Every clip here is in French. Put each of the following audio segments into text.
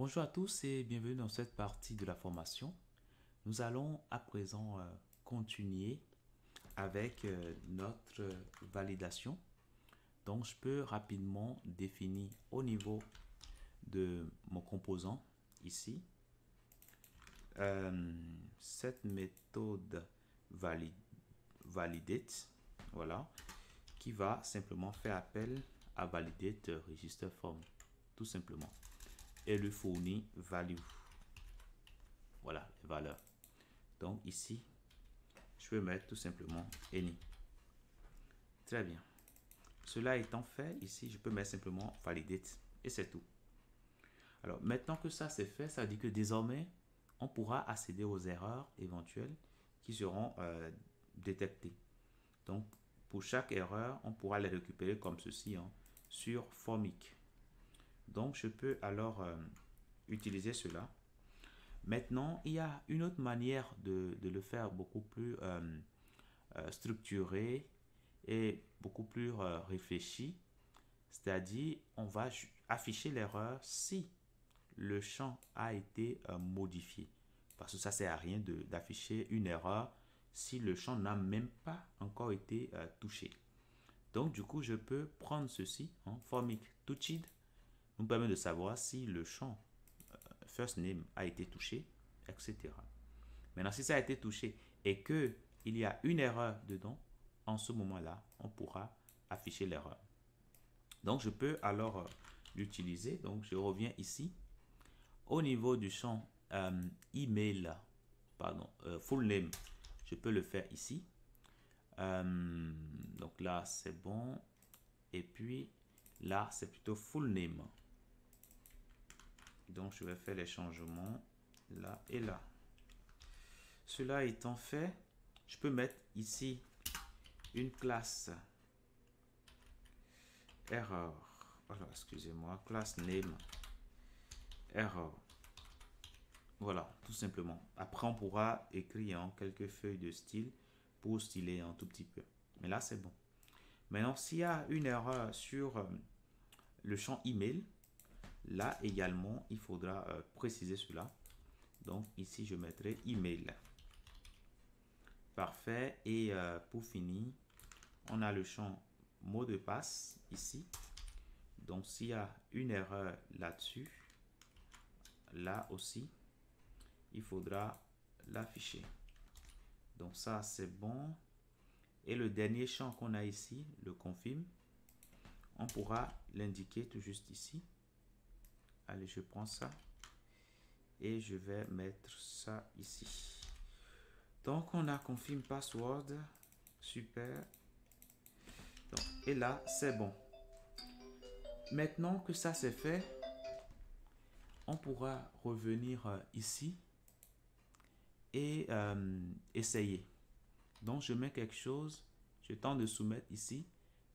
Bonjour à tous et bienvenue dans cette partie de la formation. Nous allons à présent continuer avec notre validation. Donc, je peux rapidement définir au niveau de mon composant ici cette méthode validate, voilà, qui va simplement faire appel à validate register form, tout simplement, et lui fournit value. Voilà les valeurs. Donc ici, je vais mettre tout simplement any. Très bien. Cela étant fait, ici, je peux mettre simplement validate et c'est tout. Alors maintenant que ça c'est fait, ça dit que désormais, on pourra accéder aux erreurs éventuelles qui seront détectées. Donc pour chaque erreur, on pourra les récupérer comme ceci sur Formic. Donc je peux alors utiliser cela. Maintenant, il y a une autre manière de le faire beaucoup plus structuré et beaucoup plus réfléchi. C'est-à-dire, on va afficher l'erreur si le champ a été modifié. Parce que ça ne sert à rien d'afficher une erreur si le champ n'a même pas encore été touché. Donc, du coup, je peux prendre ceci, Formic touched, nous permet de savoir si le champ first name a été touché, etc. Maintenant, si ça a été touché et qu'il y a une erreur dedans, en ce moment-là, on pourra afficher l'erreur. Donc, je peux alors l'utiliser. Donc, je reviens ici. Au niveau du champ email, pardon, full name, je peux le faire ici. Donc là, c'est bon. Et puis, là, c'est plutôt full name. Donc, je vais faire les changements là et là. Cela étant fait, je peux mettre ici une classe error. Alors, excusez-moi, classe name error. Voilà, tout simplement. Après, on pourra écrire quelques feuilles de style pour styler un tout petit peu. Mais là, c'est bon. Maintenant, s'il y a une erreur sur le champ email, là également, il faudra préciser cela. Donc, ici, je mettrai email. Parfait. Et pour finir, on a le champ mot de passe ici. Donc, s'il y a une erreur là-dessus, là aussi, il faudra l'afficher. Donc, ça, c'est bon. Et le dernier champ qu'on a ici, le confirme, on pourra l'indiquer tout juste ici. Allez, je prends ça et je vais mettre ça ici. Donc, on a confirme password. Super. Donc, et là, c'est bon. Maintenant que ça c'est fait, on pourra revenir ici et essayer. Donc, je mets quelque chose, je tente de soumettre ici.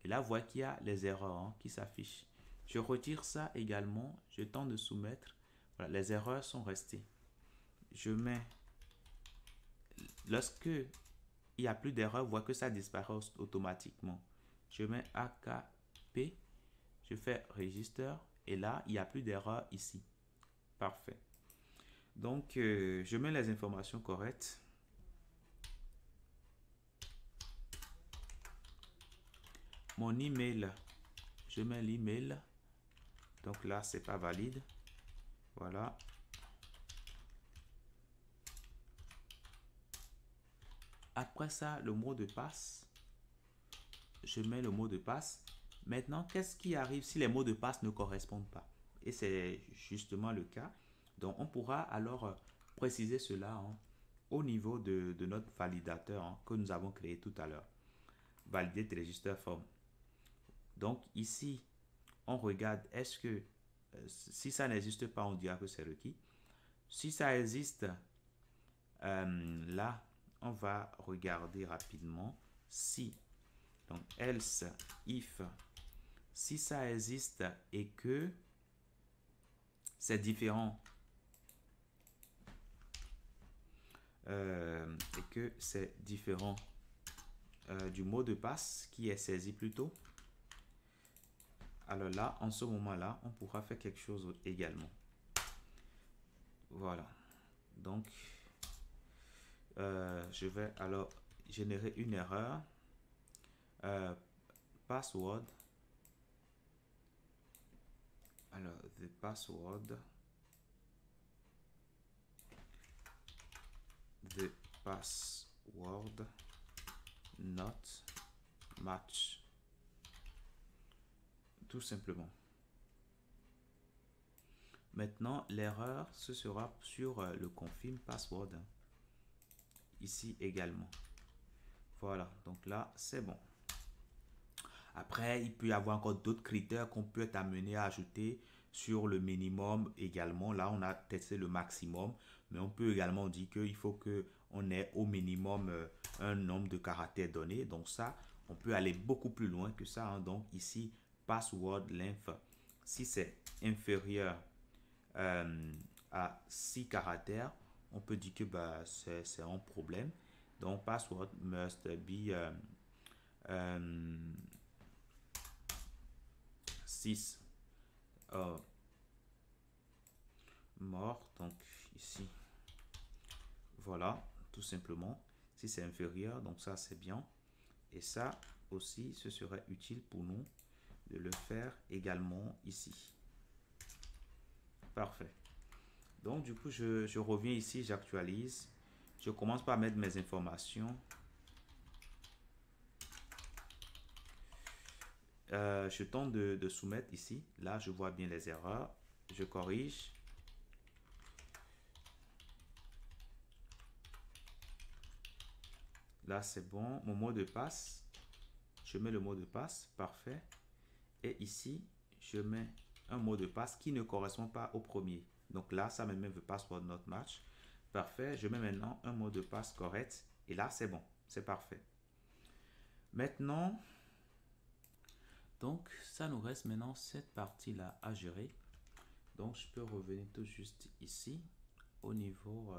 Et là, vous voyez qu'il y a les erreurs qui s'affichent. Je retire ça également, je tente de soumettre. Voilà, les erreurs sont restées. Je mets, lorsque il n'y a plus d'erreur, vous voyez que ça disparaît automatiquement. Je mets AKP, je fais register et là, il n'y a plus d'erreur ici. Parfait. Donc, je mets les informations correctes. Mon email, je mets l'email. Donc là, c'est pas valide. Voilà. Après ça, le mot de passe. Je mets le mot de passe. Maintenant, qu'est-ce qui arrive si les mots de passe ne correspondent pas? Et c'est justement le cas. Donc, on pourra alors préciser cela au niveau de notre validateur que nous avons créé tout à l'heure. Validate register form. Donc, ici, on regarde est-ce que si ça n'existe pas, on dira que c'est requis. Si ça existe, là, on va regarder rapidement si, donc else, if, si ça existe et que c'est différent, du mot de passe qui est saisi plus tôt, alors là, en ce moment-là, on pourra faire quelque chose également. Voilà. Donc, je vais alors générer une erreur. Password. Alors, the password not match. Tout simplement. Maintenant, l'erreur, ce sera sur le confirm password. Ici également. Voilà, donc là, c'est bon. Après, il peut y avoir encore d'autres critères qu'on peut être amené à ajouter sur le minimum également. Là, on a testé le maximum, mais on peut également dire qu'il faut qu'on ait au minimum un nombre de caractères donné. Donc ça, on peut aller beaucoup plus loin que ça, hein. Donc ici, password length, si c'est inférieur à 6 caractères, on peut dire que bah, c'est un problème. Donc password must be 6 mort. Donc ici, voilà, tout simplement. Si c'est inférieur, donc ça c'est bien. Et ça aussi, ce serait utile pour nous de le faire également ici. Parfait. Donc du coup, je reviens ici, j'actualise. Je commence par mettre mes informations. Je tente de soumettre ici. Là, je vois bien les erreurs. Je corrige. Là, c'est bon. Mon mot de passe. Je mets le mot de passe. Parfait. Et ici, je mets un mot de passe qui ne correspond pas au premier. Donc là, ça me met le password not match. Parfait. Je mets maintenant un mot de passe correct. Et là, c'est bon. C'est parfait. Maintenant, donc, ça nous reste maintenant cette partie-là à gérer. Donc, je peux revenir tout juste ici. Au niveau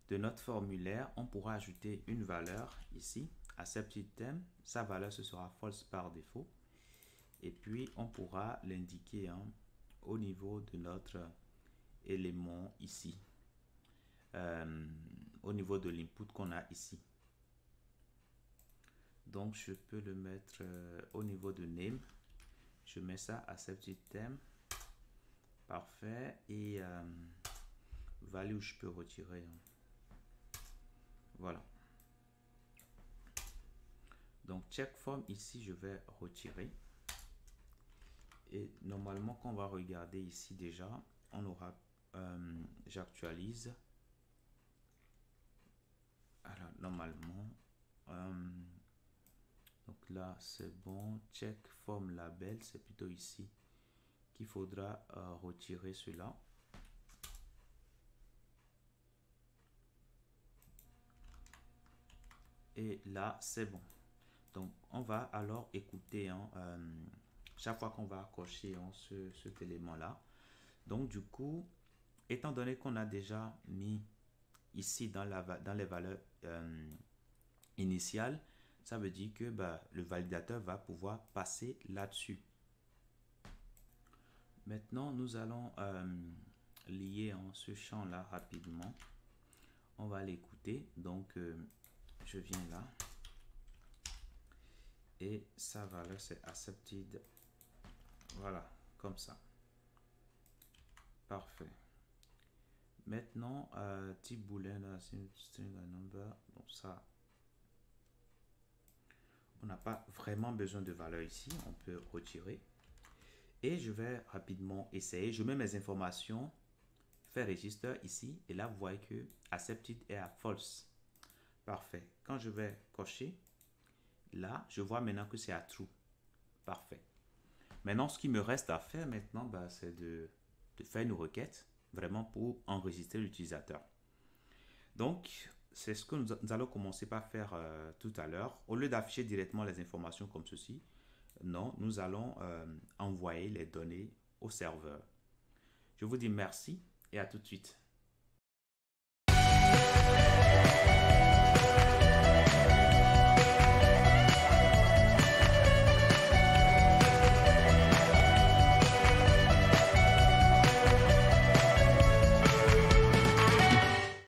de notre formulaire, on pourra ajouter une valeur ici. Accept theme, sa valeur ce sera false par défaut. Et puis, on pourra l'indiquer au niveau de notre élément ici. Au niveau de l'input qu'on a ici. Donc, je peux le mettre au niveau de name. Je mets ça accept theme. Parfait. Et value, je peux retirer. Voilà. Donc, check form ici, je vais retirer. Et normalement, quand on va regarder ici déjà, on aura, j'actualise. Alors, normalement, donc là, c'est bon. Check form label, c'est plutôt ici qu'il faudra retirer cela. Et là, c'est bon. Donc, on va alors écouter chaque fois qu'on va cocher cet élément-là. Donc, du coup, étant donné qu'on a déjà mis ici dans les valeurs initiales, ça veut dire que le validateur va pouvoir passer là-dessus. Maintenant, nous allons lier ce champ-là rapidement. On va l'écouter. Donc, je viens là. Et sa valeur, c'est accepted. Voilà, comme ça. Parfait. Maintenant, type boolean, string a number. Donc ça, on n'a pas vraiment besoin de valeur ici. On peut retirer. Et je vais rapidement essayer. Je mets mes informations, faire register ici. Et là, vous voyez que accepted est à false. Parfait. Quand je vais cocher, là, je vois maintenant que c'est à true. Parfait. Maintenant, ce qui me reste à faire maintenant, c'est de faire une requête vraiment pour enregistrer l'utilisateur. Donc, c'est ce que nous allons commencer par faire tout à l'heure. Au lieu d'afficher directement les informations comme ceci, non, nous allons envoyer les données au serveur. Je vous dis merci et à tout de suite.